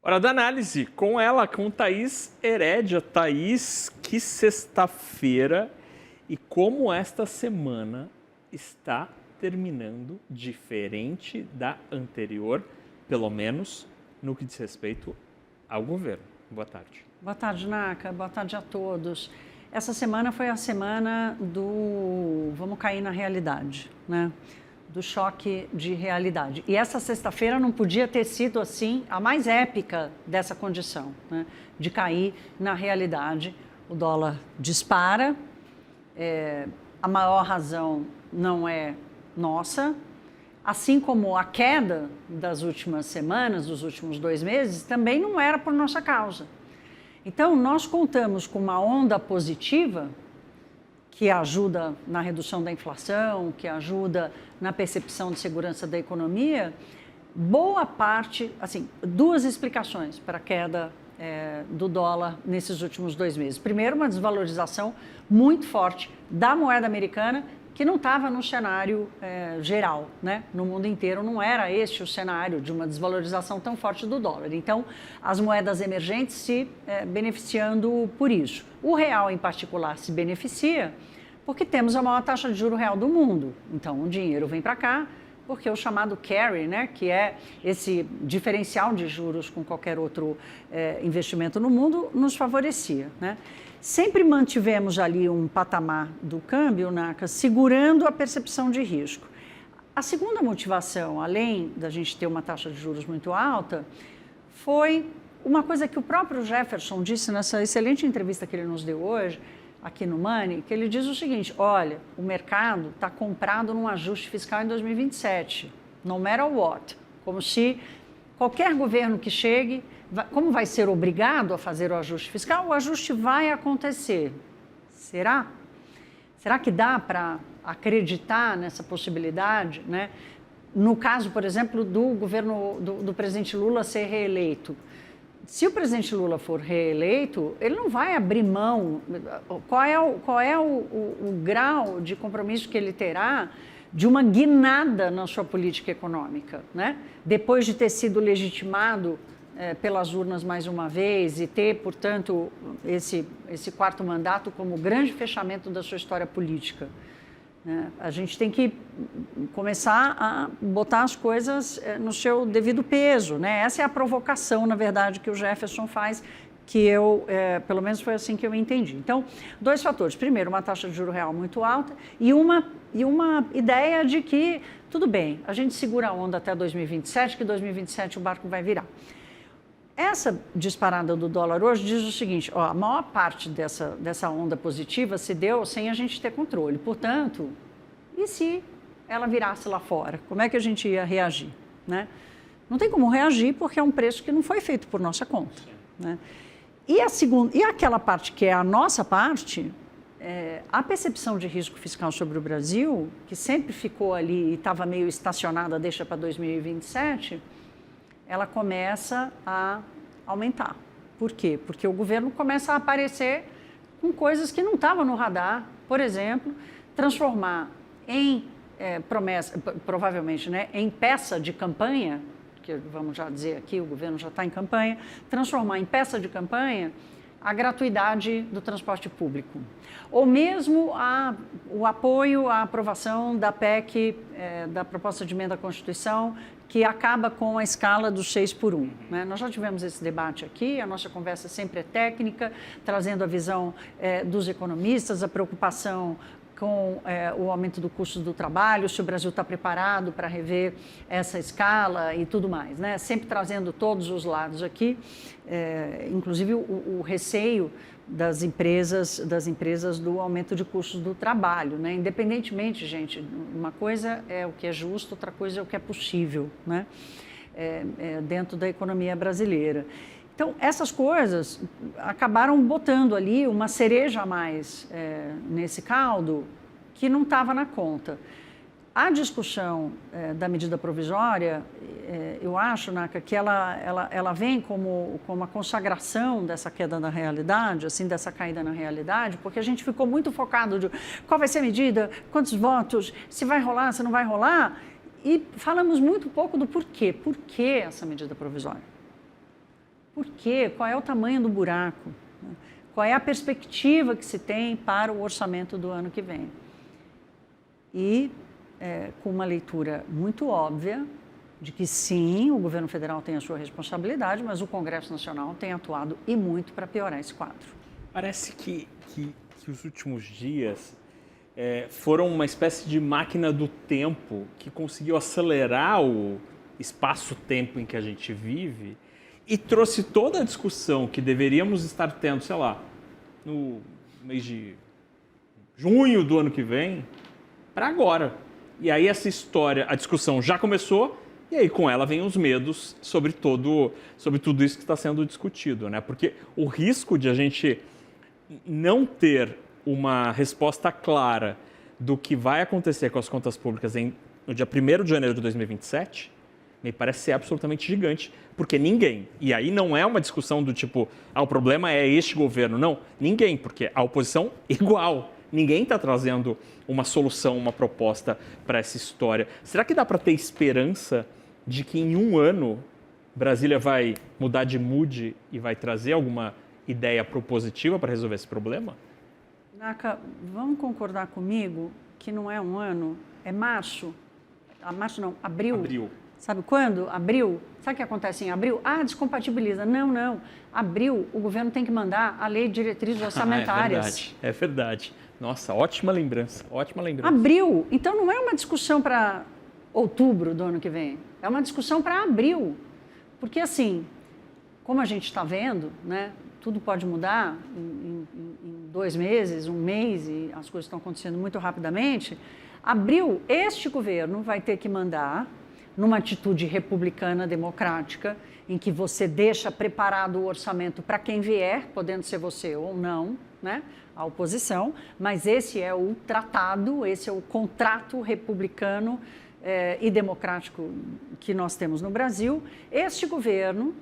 Hora da análise, com ela, com Thaís Herédia. Thaís, que sexta-feira e como esta semana está terminando diferente da anterior, pelo menos no que diz respeito ao governo. Boa tarde. Boa tarde, Naka. Boa tarde a todos. Essa semana foi a semana do vamos cair na realidade, né? Do choque de realidade. E essa sexta-feira não podia ter sido assim a mais épica dessa condição, né? De cair na realidade. O dólar dispara, a maior razão não é nossa, assim como a queda das últimas semanas, dos últimos 2 meses, também não era por nossa causa. Então, nós contamos com uma onda positiva que ajuda na redução da inflação, que ajuda na percepção de segurança da economia. Boa parte, assim, 2 explicações para a queda do dólar nesses últimos 2 meses. Primeiro, uma desvalorização muito forte da moeda americana, que não estava no cenário geral, né? No mundo inteiro não era este o cenário de uma desvalorização tão forte do dólar. Então, as moedas emergentes se beneficiando por isso. O real, em particular, se beneficia porque temos a maior taxa de juro real do mundo. Então, o dinheiro vem para cá porque o chamado carry, né, que é esse diferencial de juros com qualquer outro investimento no mundo, nos favorecia, né? Sempre mantivemos ali um patamar do câmbio, Naka, segurando a percepção de risco. A segunda motivação, além da gente ter uma taxa de juros muito alta, foi uma coisa que o próprio Jefferson disse nessa excelente entrevista que ele nos deu hoje, aqui no Money, que ele diz o seguinte: olha, o mercado está comprado num ajuste fiscal em 2027, no matter what, como se qualquer governo que chegue, como vai ser obrigado a fazer o ajuste fiscal, o ajuste vai acontecer. Será? Será que dá para acreditar nessa possibilidade, né? No caso, por exemplo, do governo do presidente Lula ser reeleito. Se o presidente Lula for reeleito, ele não vai abrir mão. Qual é o grau de compromisso que ele terá de uma guinada na sua política econômica, né? Depois de ter sido legitimado pelas urnas mais uma vez e ter, portanto, esse 4º mandato como grande fechamento da sua história política, né? A gente tem que começar a botar as coisas no seu devido peso, né? Essa é a provocação, na verdade, que o Jefferson faz, que eu, pelo menos foi assim que eu entendi. Então, 2 fatores. Primeiro, uma taxa de juro real muito alta e uma ideia de que, tudo bem, a gente segura a onda até 2027, que 2027 o barco vai virar. Essa disparada do dólar hoje diz o seguinte: ó, a maior parte dessa onda positiva se deu sem a gente ter controle. Portanto, e se ela virasse lá fora? Como é que a gente ia reagir, né? Não tem como reagir porque é um preço que não foi feito por nossa conta, né? E aquela parte que é a nossa parte, a percepção de risco fiscal sobre o Brasil, que sempre ficou ali e estava meio estacionada, deixa para 2027, ela começa a aumentar. Por quê? Porque o governo começa a aparecer com coisas que não estavam no radar. Por exemplo, transformar em promessa, provavelmente, né, em peça de campanha, que vamos já dizer aqui, o governo já está em campanha, transformar em peça de campanha a gratuidade do transporte público. Ou mesmo o apoio à aprovação da PEC, da proposta de emenda à Constituição, que acaba com a escala do 6x1, né? Nós já tivemos esse debate aqui, a nossa conversa sempre é técnica, trazendo a visão dos economistas, a preocupação com o aumento do custo do trabalho, se o Brasil está preparado para rever essa escala e tudo mais, né? Sempre trazendo todos os lados aqui, inclusive o receio das empresas do aumento de custos do trabalho, né? Independentemente, gente, uma coisa é o que é justo, outra coisa é o que é possível, né? Dentro da economia brasileira. Então, essas coisas acabaram botando ali uma cereja a mais nesse caldo que não estava na conta. A discussão da medida provisória, eu acho, Naka, que ela vem como a consagração dessa queda na realidade, assim, dessa caída na realidade, porque a gente ficou muito focado de qual vai ser a medida, quantos votos, se vai rolar, se não vai rolar, e falamos muito pouco do porquê. Por que essa medida provisória? Por quê? Qual é o tamanho do buraco? Qual é a perspectiva que se tem para o orçamento do ano que vem? E com uma leitura muito óbvia de que sim, o governo federal tem a sua responsabilidade, mas o Congresso Nacional tem atuado e muito para piorar esse quadro. Parece que os últimos dias foram uma espécie de máquina do tempo que conseguiu acelerar o espaço-tempo em que a gente vive e trouxe toda a discussão que deveríamos estar tendo, sei lá, no mês de junho do ano que vem, para agora. E aí essa história, a discussão já começou, e aí com ela vem os medos sobre tudo isso que está sendo discutido, né? Porque o risco de a gente não ter uma resposta clara do que vai acontecer com as contas públicas no dia 1º de janeiro de 2027, me parece ser absolutamente gigante, porque ninguém, e aí não é uma discussão do tipo, o problema é este governo, não, ninguém, porque a oposição igual, ninguém está trazendo uma solução, uma proposta para essa história. Será que dá para ter esperança de que em um ano Brasília vai mudar de mood e vai trazer alguma ideia propositiva para resolver esse problema? Naka, vamos concordar comigo que não é um ano, é março. Abril. Abril. Sabe quando? Abril. Sabe o que acontece em abril? Descompatibiliza. Não. Abril, o governo tem que mandar a lei de diretrizes orçamentárias. É verdade. Nossa, ótima lembrança. Abril. Então não é uma discussão para outubro do ano que vem. É uma discussão para abril. Porque assim, como a gente está vendo, né, tudo pode mudar em 2 meses, 1 mês, e as coisas estão acontecendo muito rapidamente. Abril, este governo vai ter que mandar, numa atitude republicana democrática, em que você deixa preparado o orçamento para quem vier, podendo ser você ou não, né, a oposição, mas esse é o tratado, esse é o contrato republicano e democrático que nós temos no Brasil. Este governo,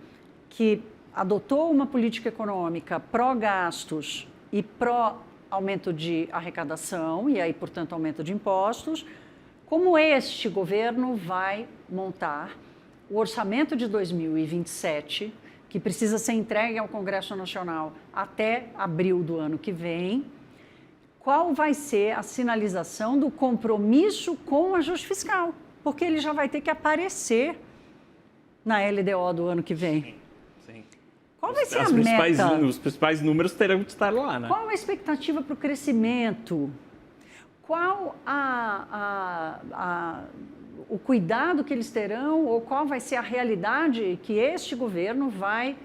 que adotou uma política econômica pró-gastos e pró-aumento de arrecadação, e aí, portanto, aumento de impostos, como este governo vai montar o orçamento de 2027, que precisa ser entregue ao Congresso Nacional até abril do ano que vem, qual vai ser a sinalização do compromisso com o ajuste fiscal? Porque ele já vai ter que aparecer na LDO do ano que vem. Sim. Qual vai ser a meta? Os principais números terão que estar lá, né? Qual a expectativa para o crescimento? Qual o cuidado que eles terão ou qual vai ser a realidade que este governo vai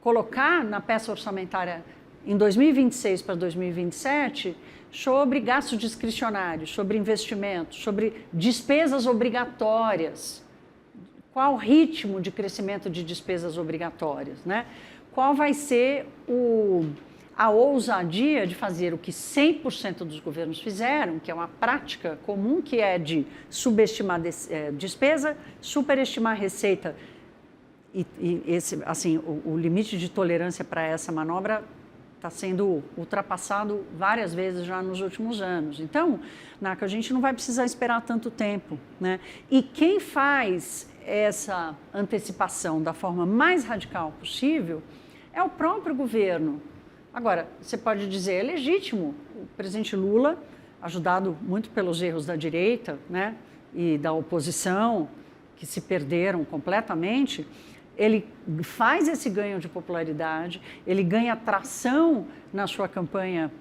colocar na peça orçamentária em 2026 para 2027 sobre gastos discricionários, sobre investimentos, sobre despesas obrigatórias? Qual o ritmo de crescimento de despesas obrigatórias, né? Qual vai ser a ousadia de fazer o que 100% dos governos fizeram, que é uma prática comum, que é de subestimar despesa, superestimar receita. E esse, assim, o limite de tolerância para essa manobra está sendo ultrapassado várias vezes já nos últimos anos. Então, Naka, a gente não vai precisar esperar tanto tempo, né? E quem faz essa antecipação da forma mais radical possível é o próprio governo. Agora, você pode dizer, é legítimo, o presidente Lula, ajudado muito pelos erros da direita, né, e da oposição, que se perderam completamente, ele faz esse ganho de popularidade, ele ganha tração na sua campanha,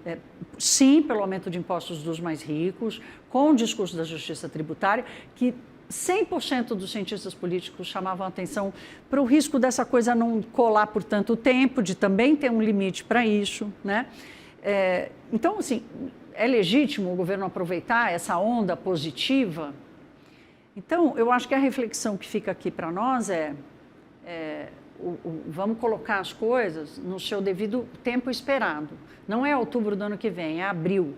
sim, pelo aumento de impostos dos mais ricos, com o discurso da justiça tributária, que 100% dos cientistas políticos chamavam a atenção para o risco dessa coisa não colar por tanto tempo, de também ter um limite para isso, né? Então, assim, é legítimo o governo aproveitar essa onda positiva? Então, eu acho que a reflexão que fica aqui para nós vamos colocar as coisas no seu devido tempo esperado. Não é outubro do ano que vem, é abril.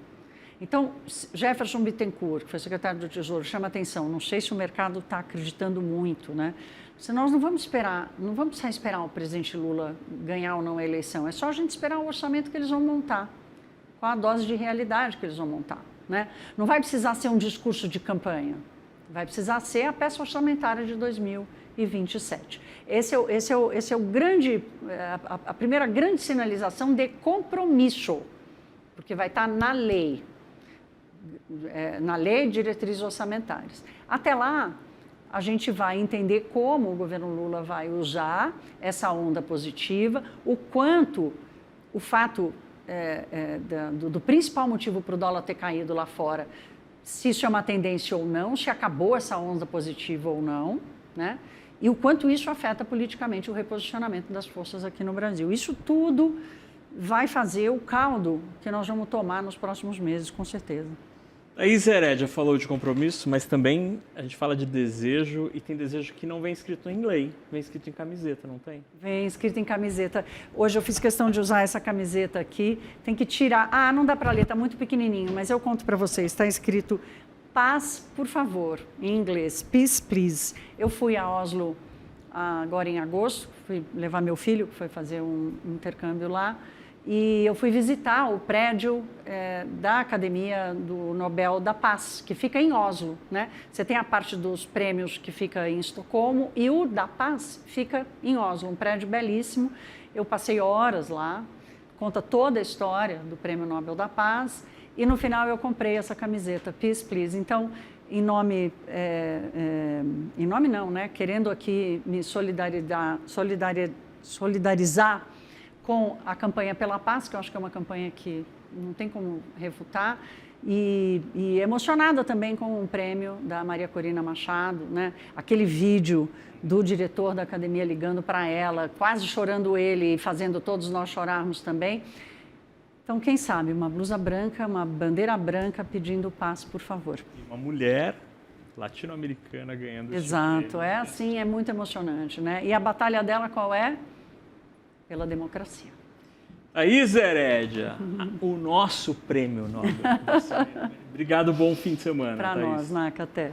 Então, Jefferson Bittencourt, que foi secretário do Tesouro, chama atenção, não sei se o mercado está acreditando muito, né? Se nós não vamos precisar esperar o presidente Lula ganhar ou não a eleição, é só a gente esperar o orçamento que eles vão montar, qual a dose de realidade que eles vão montar, né? Não vai precisar ser um discurso de campanha, vai precisar ser a peça orçamentária de 2027. 2027. Esse é o grande, a primeira grande sinalização de compromisso, porque vai estar na lei de diretrizes orçamentárias. Até lá, a gente vai entender como o governo Lula vai usar essa onda positiva, o quanto o fato do principal motivo para o dólar ter caído lá fora, se isso é uma tendência ou não, se acabou essa onda positiva ou não, né? E o quanto isso afeta politicamente o reposicionamento das forças aqui no Brasil. Isso tudo vai fazer o caldo que nós vamos tomar nos próximos meses, com certeza. A Isa Herédia falou de compromisso, mas também a gente fala de desejo e tem desejo que não vem escrito em lei, vem escrito em camiseta, não tem? Vem escrito em camiseta. Hoje eu fiz questão de usar essa camiseta aqui. Tem que tirar. Ah, não dá para ler, está muito pequenininho, mas eu conto para vocês. Está escrito paz, por favor, em inglês. Peace, please. Eu fui a Oslo agora em agosto, fui levar meu filho, foi fazer um intercâmbio lá. E eu fui visitar o prédio da Academia do Nobel da Paz, que fica em Oslo, né? Você tem a parte dos prêmios que fica em Estocolmo e o da Paz fica em Oslo, um prédio belíssimo. Eu passei horas lá, conta toda a história do Prêmio Nobel da Paz e no final eu comprei essa camiseta, Peace, Please. Então, em nome não, né? Querendo aqui me solidarizar com a campanha pela paz, que eu acho que é uma campanha que não tem como refutar, e emocionada também com um prêmio da Maria Corina Machado, né? Aquele vídeo do diretor da academia ligando para ela, quase chorando ele e fazendo todos nós chorarmos também. Então, quem sabe, uma blusa branca, uma bandeira branca pedindo paz, por favor. E uma mulher latino-americana ganhando esse Exato, prêmio. é assim, é muito emocionante, né? E a batalha dela qual é? Pela democracia. A Isa Herédia, o nosso prêmio Nobel. Obrigado, bom fim de semana. Para nós, Naca, até.